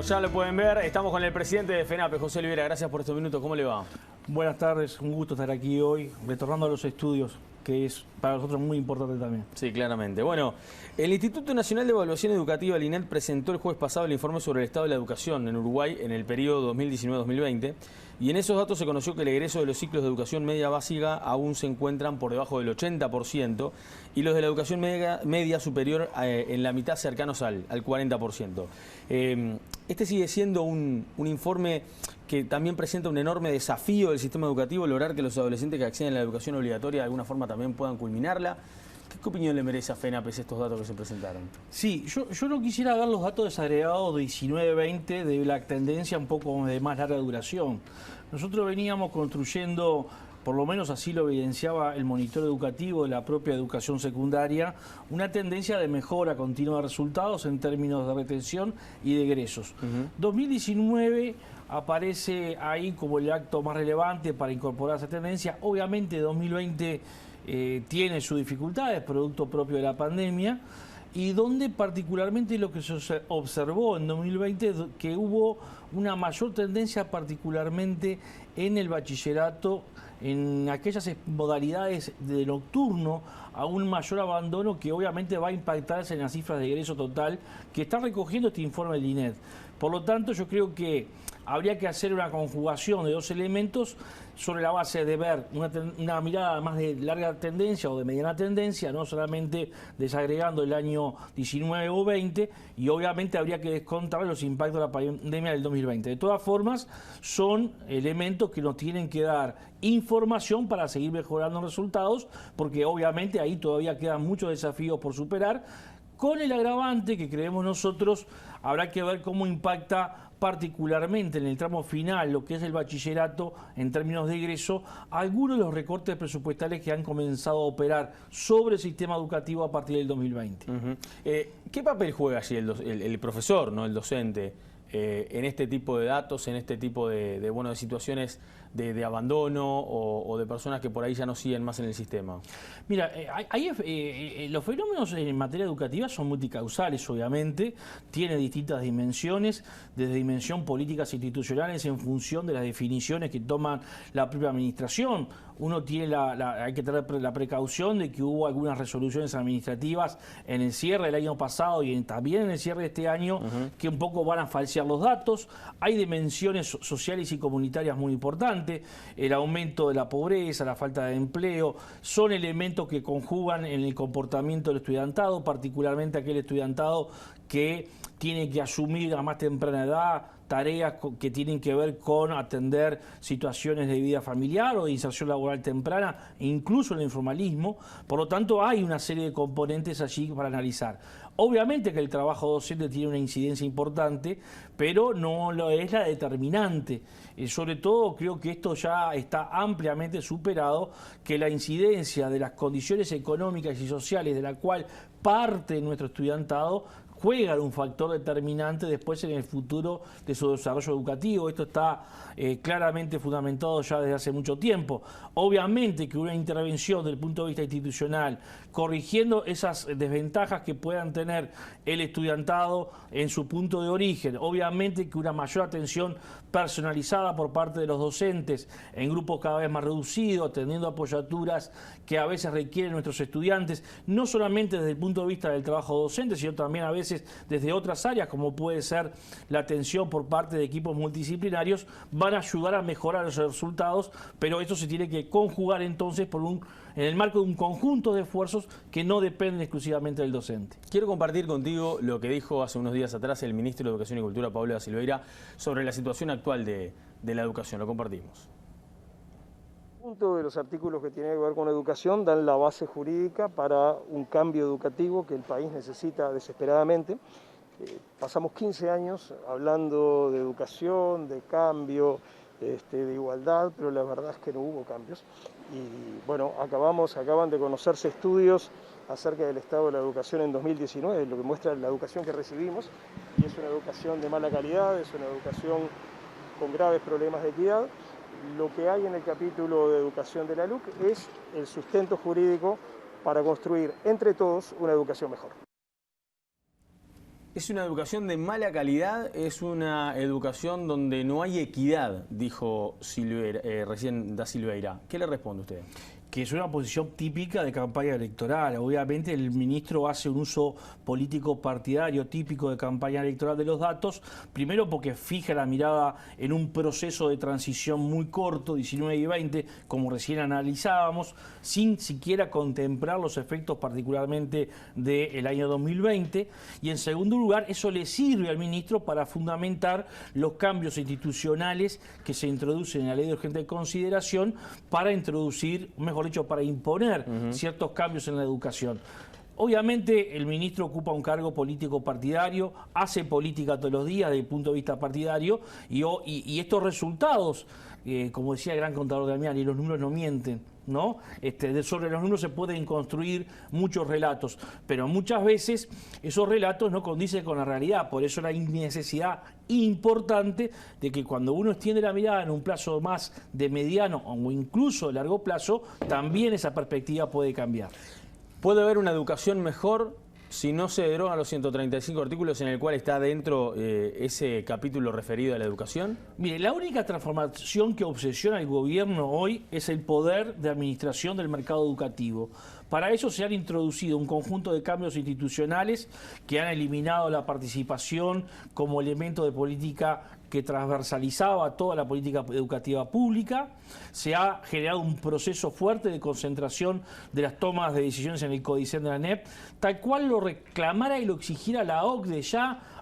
ya lo pueden ver. Estamos con el presidente de FENAPE, José Olivera. Gracias por estos minutos. ¿Cómo le va? Buenas tardes, un gusto estar aquí hoy, retornando a los estudios, que es para nosotros muy importante también. Sí, claramente. Bueno, el Instituto Nacional de Evaluación Educativa, el INED, presentó el jueves pasado el informe sobre el estado de la educación en Uruguay en el periodo 2019-2020. Y en esos datos se conoció que el egreso de los ciclos de educación media básica aún se encuentran por debajo del 80% y los de la educación media superior en la mitad, cercanos al 40%. Este sigue siendo un informe que también presenta un enorme desafío del sistema educativo, lograr que los adolescentes que acceden a la educación obligatoria de alguna forma también puedan culminarla. ¿Qué opinión le merece a FENAPE estos datos que se presentaron? Sí, yo no quisiera ver los datos desagregados de 19-20 de la tendencia un poco de más larga duración. Nosotros veníamos construyendo, por lo menos así lo evidenciaba el monitor educativo de la propia educación secundaria, una tendencia de mejora continua de resultados en términos de retención y de egresos. 2019 aparece ahí como el acto más relevante para incorporar esa tendencia. Obviamente 2020 tiene sus dificultades, producto propio de la pandemia, y donde particularmente lo que se observó en 2020 que hubo una mayor tendencia particularmente en el bachillerato, en aquellas modalidades de nocturno, a un mayor abandono que obviamente va a impactarse en las cifras de egreso total que está recogiendo este informe del INED. Por lo tanto, yo creo que habría que hacer una conjugación de dos elementos sobre la base de ver una mirada más de larga tendencia o de mediana tendencia, no solamente desagregando el año 19 o 20, y obviamente habría que descontar los impactos de la pandemia del 2020. De todas formas, son elementos que nos tienen que dar información para seguir mejorando resultados, porque obviamente ahí todavía quedan muchos desafíos por superar, con el agravante que creemos nosotros habrá que ver cómo impacta particularmente en el tramo final lo que es el bachillerato en términos de egreso, algunos de los recortes presupuestales que han comenzado a operar sobre el sistema educativo a partir del 2020. ¿Qué papel juega allí el profesor, no el docente, en este tipo de datos, en este tipo de situaciones de abandono o de personas que por ahí ya no siguen más en el sistema? Mira, los fenómenos en materia educativa son multicausales, obviamente, tienen distintas dimensiones, desde dimensión políticas institucionales en función de las definiciones que toman la propia administración. Uno tiene hay que tener la precaución de que hubo algunas resoluciones administrativas en el cierre del año pasado y también en el cierre de este año que un poco van a falsear los datos. Hay dimensiones sociales y comunitarias muy importantes, el aumento de la pobreza, la falta de empleo, son elementos que conjugan en el comportamiento del estudiantado, particularmente aquel estudiantado que tiene que asumir a más temprana edad tareas que tienen que ver con atender situaciones de vida familiar o de inserción laboral temprana, incluso el informalismo. Por lo tanto, hay una serie de componentes allí para analizar. Obviamente que el trabajo docente tiene una incidencia importante, pero no lo es la determinante. Sobre todo, creo que esto ya está ampliamente superado, que la incidencia de las condiciones económicas y sociales de la cual parte nuestro estudiantado juegan un factor determinante después en el futuro de su desarrollo educativo. Esto está claramente fundamentado ya desde hace mucho tiempo. Obviamente que una intervención desde el punto de vista institucional, corrigiendo esas desventajas que puedan tener el estudiantado en su punto de origen, obviamente que una mayor atención personalizada por parte de los docentes en grupos cada vez más reducidos, teniendo apoyaturas que a veces requieren nuestros estudiantes, no solamente desde el punto de vista del trabajo docente, sino también a veces desde otras áreas, como puede ser la atención por parte de equipos multidisciplinarios, van a ayudar a mejorar los resultados, pero esto se tiene que conjugar entonces en el marco de un conjunto de esfuerzos que no dependen exclusivamente del docente. Quiero compartir contigo lo que dijo hace unos días atrás el ministro de Educación y Cultura, Pablo da Silveira, sobre la situación actual de la educación. Lo compartimos. Punto de los artículos que tienen que ver con educación dan la base jurídica para un cambio educativo que el país necesita desesperadamente. Pasamos 15 años hablando de educación, de cambio, de igualdad, pero la verdad es que no hubo cambios. Y bueno, acaban de conocerse estudios acerca del estado de la educación en 2019, lo que muestra la educación que recibimos, y es una educación de mala calidad, es una educación con graves problemas de equidad. Lo que hay en el capítulo de educación de la LUC es el sustento jurídico para construir entre todos una educación mejor. Es una educación de mala calidad, es una educación donde no hay equidad, dijo recién Da Silveira. ¿Qué le responde usted? Que es una posición típica de campaña electoral. Obviamente el ministro hace un uso político partidario típico de campaña electoral de los datos, primero porque fija la mirada en un proceso de transición muy corto, 19 y 20, como recién analizábamos, sin siquiera contemplar los efectos particularmente del año 2020, y en segundo lugar eso le sirve al ministro para fundamentar los cambios institucionales que se introducen en la ley de urgente consideración para introducir, mejor dicho, para imponer ciertos cambios en la educación. Obviamente el ministro ocupa un cargo político partidario, hace política todos los días desde el punto de vista partidario y estos resultados, como decía el gran contador Damiani, los números no mienten, ¿no? Sobre los números se pueden construir muchos relatos, pero muchas veces esos relatos no condicen con la realidad. Por eso la necesidad importante de que cuando uno extiende la mirada en un plazo más de mediano o incluso de largo plazo, también esa perspectiva puede cambiar. ¿Puede haber una educación mejor si no se derogan los 135 artículos en el cual está dentro ese capítulo referido a la educación? Mire, la única transformación que obsesiona al gobierno hoy es el poder de administración del mercado educativo. Para eso se han introducido un conjunto de cambios institucionales que han eliminado la participación como elemento de política que transversalizaba toda la política educativa pública. Se ha generado un proceso fuerte de concentración de las tomas de decisiones en el Codicen de la ANEP, tal cual lo reclamara y lo exigiera la OCDE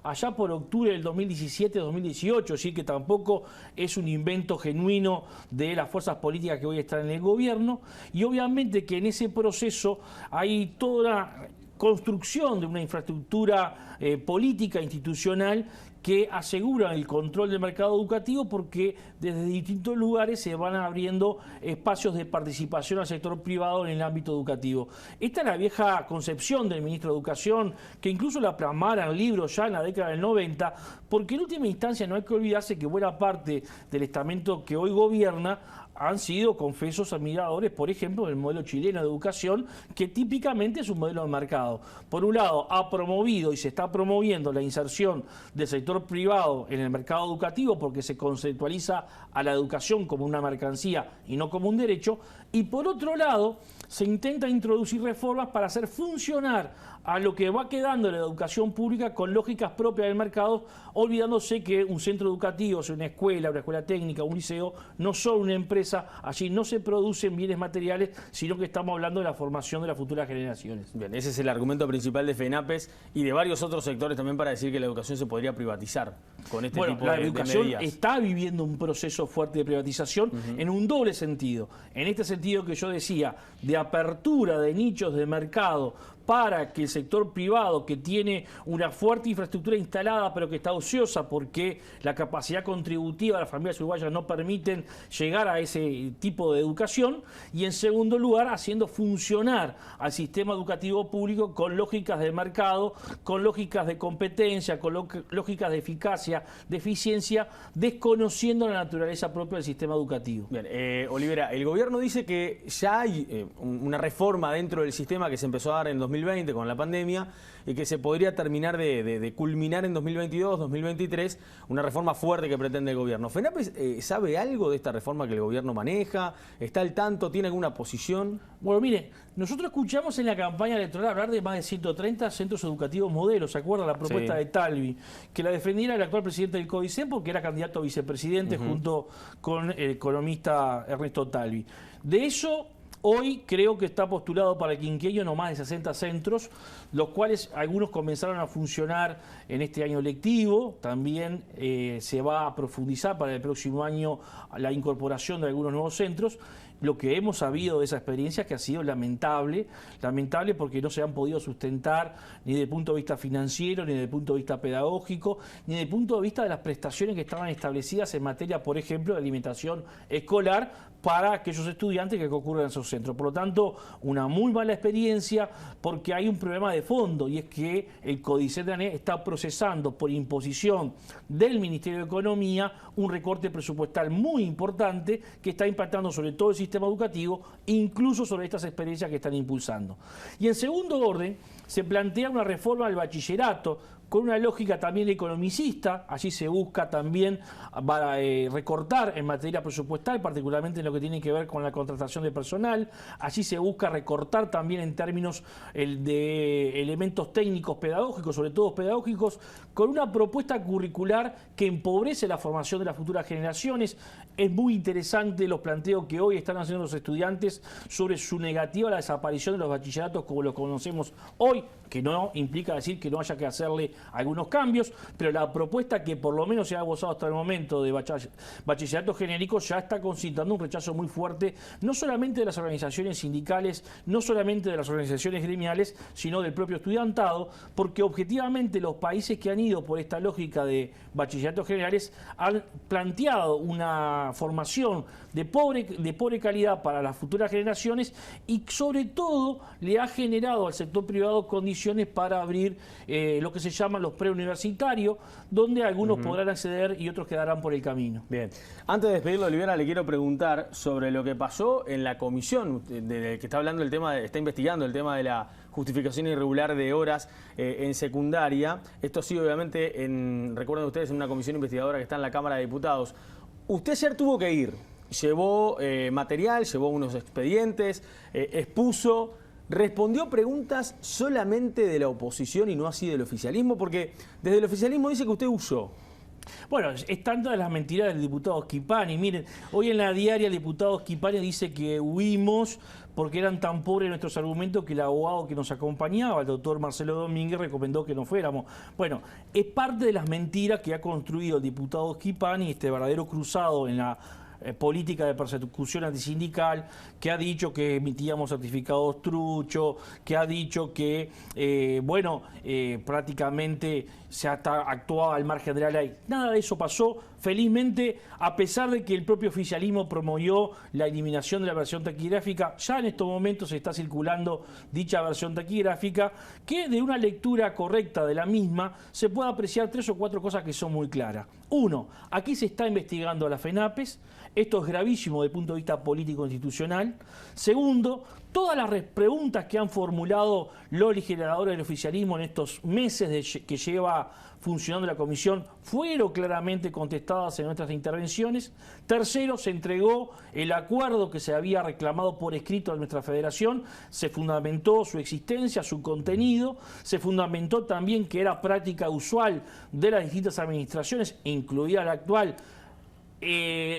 allá por octubre del 2017-2018, es decir, que tampoco es un invento genuino de las fuerzas políticas que hoy están en el gobierno, y obviamente que en ese proceso hay toda una construcción de una infraestructura política, institucional, que aseguran el control del mercado educativo porque desde distintos lugares se van abriendo espacios de participación al sector privado en el ámbito educativo. Esta es la vieja concepción del ministro de Educación, que incluso la plasmara en libros ya en la década del 90, porque en última instancia no hay que olvidarse que buena parte del estamento que hoy gobierna han sido confesos admiradores, por ejemplo, del modelo chileno de educación, que típicamente es un modelo de mercado. Por un lado, ha promovido y se está promoviendo la inserción del sector privado en el mercado educativo porque se conceptualiza a la educación como una mercancía y no como un derecho, y por otro lado, se intenta introducir reformas para hacer funcionar a lo que va quedando en la educación pública con lógicas propias del mercado, olvidándose que un centro educativo, sea una escuela técnica, un liceo, no son una empresa, allí no se producen bienes materiales, sino que estamos hablando de la formación de las futuras generaciones. Bien, ese es el argumento principal de FENAPES y de varios otros sectores también para decir que la educación se podría privatizar con este tipo de medidas. La educación está viviendo un proceso fuerte de privatización en un doble sentido. En este sentido que yo decía, de apertura de nichos de mercado para que el sector privado, que tiene una fuerte infraestructura instalada pero que está ociosa porque la capacidad contributiva de las familias uruguayas no permiten llegar a ese tipo de educación, y en segundo lugar haciendo funcionar al sistema educativo público con lógicas de mercado, con lógicas de competencia, con lógicas de eficacia, de eficiencia, desconociendo la naturaleza propia del sistema educativo. Bien, Olivera, el gobierno dice que ya hay una reforma dentro del sistema que se empezó a dar en 2020 con la pandemia y que se podría terminar de culminar en 2022, 2023, una reforma fuerte que pretende el gobierno. ¿FENAPES sabe algo de esta reforma que el gobierno maneja? ¿Está al tanto? ¿Tiene alguna posición? Bueno, mire, nosotros escuchamos en la campaña electoral hablar de más de 130 centros educativos modelos. ¿Se acuerda la propuesta de Talvi? Que la defendiera el actual presidente del Codicen porque era candidato a vicepresidente junto con el economista Ernesto Talvi. De eso, hoy creo que está postulado para el quinquenio no más de 60 centros, los cuales algunos comenzaron a funcionar en este año lectivo. También se va a profundizar para el próximo año la incorporación de algunos nuevos centros. Lo que hemos sabido de esa experiencia es que ha sido lamentable porque no se han podido sustentar ni desde el punto de vista financiero, ni desde el punto de vista pedagógico, ni desde el punto de vista de las prestaciones que estaban establecidas en materia, por ejemplo, de alimentación escolar para aquellos estudiantes que concurren a esos centros. Por lo tanto, una muy mala experiencia porque hay un problema de fondo, y es que el Codicen de la ANEP está procesando por imposición del Ministerio de Economía un recorte presupuestal muy importante que está impactando sobre todo el sistema educativo, incluso sobre estas experiencias que están impulsando. Y en segundo orden, se plantea una reforma del bachillerato, con una lógica también economicista. Allí se busca también recortar en materia presupuestal, particularmente en lo que tiene que ver con la contratación de personal. Allí se busca recortar también en términos de elementos técnicos pedagógicos, sobre todo pedagógicos, con una propuesta curricular que empobrece la formación de las futuras generaciones. Es muy interesante los planteos que hoy están haciendo los estudiantes sobre su negativa a la desaparición de los bachilleratos como lo conocemos hoy, que no implica decir que no haya que hacerle algunos cambios, pero la propuesta que por lo menos se ha gozado hasta el momento de bachillerato genérico ya está concitando un rechazo muy fuerte, no solamente de las organizaciones sindicales, no solamente de las organizaciones gremiales, sino del propio estudiantado, porque objetivamente los países que han ido por esta lógica de bachilleratos generales han planteado una formación de pobre calidad para las futuras generaciones y sobre todo le ha generado al sector privado condiciones para abrir lo que se llaman los preuniversitarios, donde algunos podrán acceder y otros quedarán por el camino. Bien. Antes de despedirlo, Olivera, le quiero preguntar sobre lo que pasó en la comisión que está hablando el tema, está investigando el tema de la justificación irregular de horas en secundaria. Esto sí, obviamente, recuerden ustedes, en una comisión investigadora que está en la Cámara de Diputados. Usted ayer tuvo que ir, llevó material, llevó unos expedientes, expuso. ¿Respondió preguntas solamente de la oposición y no así del oficialismo? Porque desde el oficialismo dice que usted huyó. Bueno, es tanta de las mentiras del diputado Schipani. Miren, hoy en la diaria el diputado Schipani dice que huimos porque eran tan pobres nuestros argumentos que el abogado que nos acompañaba, el doctor Marcelo Domínguez, recomendó que no fuéramos. Bueno, es parte de las mentiras que ha construido el diputado Schipani, este verdadero cruzado en la política de persecución antisindical, que ha dicho que emitíamos certificados truchos, que ha dicho que, prácticamente se actuaba al margen de la ley. Nada de eso pasó. Felizmente, a pesar de que el propio oficialismo promovió la eliminación de la versión taquigráfica, ya en estos momentos se está circulando dicha versión taquigráfica, que de una lectura correcta de la misma se puede apreciar 3 o 4 cosas que son muy claras. Uno, aquí se está investigando a la FENAPES. Esto es gravísimo desde el punto de vista político-institucional. Segundo, todas las preguntas que han formulado los legisladores del oficialismo en estos meses que lleva funcionando la comisión fueron claramente contestadas en nuestras intervenciones. Tercero, se entregó el acuerdo que se había reclamado por escrito a nuestra federación, se fundamentó su existencia, su contenido, se fundamentó también que era práctica usual de las distintas administraciones, incluida la actual,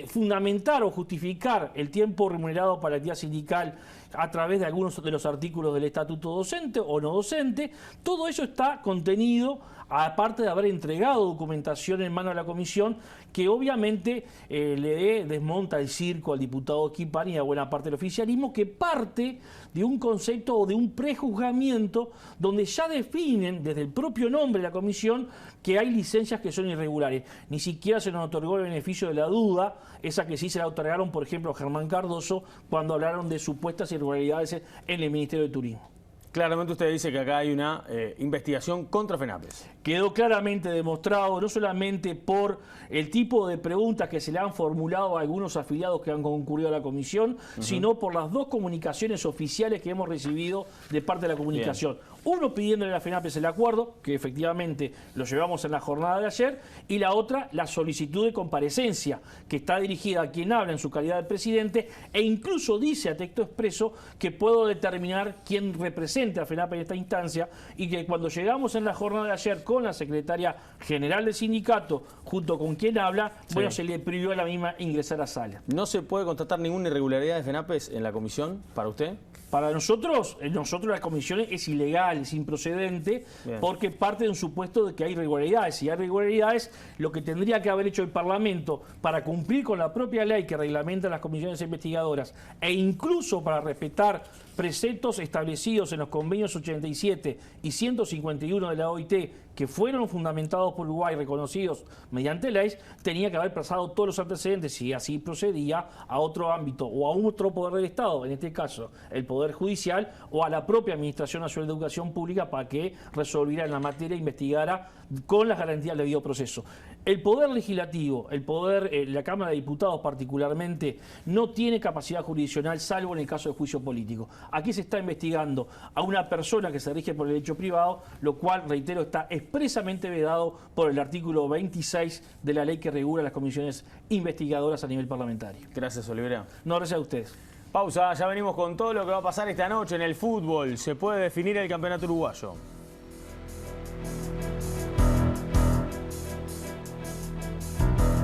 fundamentar o justificar el tiempo remunerado para la actividad sindical a través de algunos de los artículos del estatuto docente o no docente. Todo eso está contenido, aparte de haber entregado documentación en mano a la comisión, que obviamente desmonta el circo al diputado Schipani y a buena parte del oficialismo, que parte de un concepto o de un prejuzgamiento donde ya definen desde el propio nombre de la comisión que hay licencias que son irregulares. Ni siquiera se nos otorgó el beneficio de la duda, esa que sí se la otorgaron, por ejemplo, a Germán Cardoso, cuando hablaron de supuestas irregularidades en el Ministerio de Turismo. Claramente usted dice que acá hay una investigación contra FENAPES. Quedó claramente demostrado, no solamente por el tipo de preguntas que se le han formulado a algunos afiliados que han concurrido a la comisión, sino por las 2 comunicaciones oficiales que hemos recibido de parte de la comunicación. Bien. Uno pidiéndole a la FENAPES el acuerdo, que efectivamente lo llevamos en la jornada de ayer, y la otra, la solicitud de comparecencia, que está dirigida a quien habla en su calidad de presidente, e incluso dice a texto expreso que puedo determinar quién representa a FENAPES en esta instancia, y que cuando llegamos en la jornada de ayer con la secretaria general del sindicato, junto con quien habla, bueno, se le prohibió a la misma ingresar a sala. ¿No se puede constatar ninguna irregularidad de FENAPES en la comisión para usted? Para nosotros la comisión es ilegal, es improcedente, porque parte de un supuesto de que hay irregularidades. Si hay irregularidades, lo que tendría que haber hecho el Parlamento para cumplir con la propia ley que reglamenta las comisiones investigadoras e incluso para respetar preceptos establecidos en los convenios 87 y 151 de la OIT, que fueron fundamentados por Uruguay, reconocidos mediante leyes, tenía que haber pasado todos los antecedentes, si así procedía, a otro ámbito o a otro poder del Estado, en este caso el Poder Judicial, o a la propia Administración Nacional de Educación Pública, para que resolviera en la materia e investigara con las garantías del debido proceso. El Poder Legislativo, la Cámara de Diputados particularmente, no tiene capacidad jurisdiccional, salvo en el caso de juicio político. Aquí se está investigando a una persona que se rige por el derecho privado, lo cual, reitero, está expresamente vedado por el artículo 26 de la ley que regula las comisiones investigadoras a nivel parlamentario. Gracias, Olivera. No, gracias a ustedes. Pausa, ya venimos con todo lo que va a pasar esta noche en el fútbol. Se puede definir el campeonato uruguayo.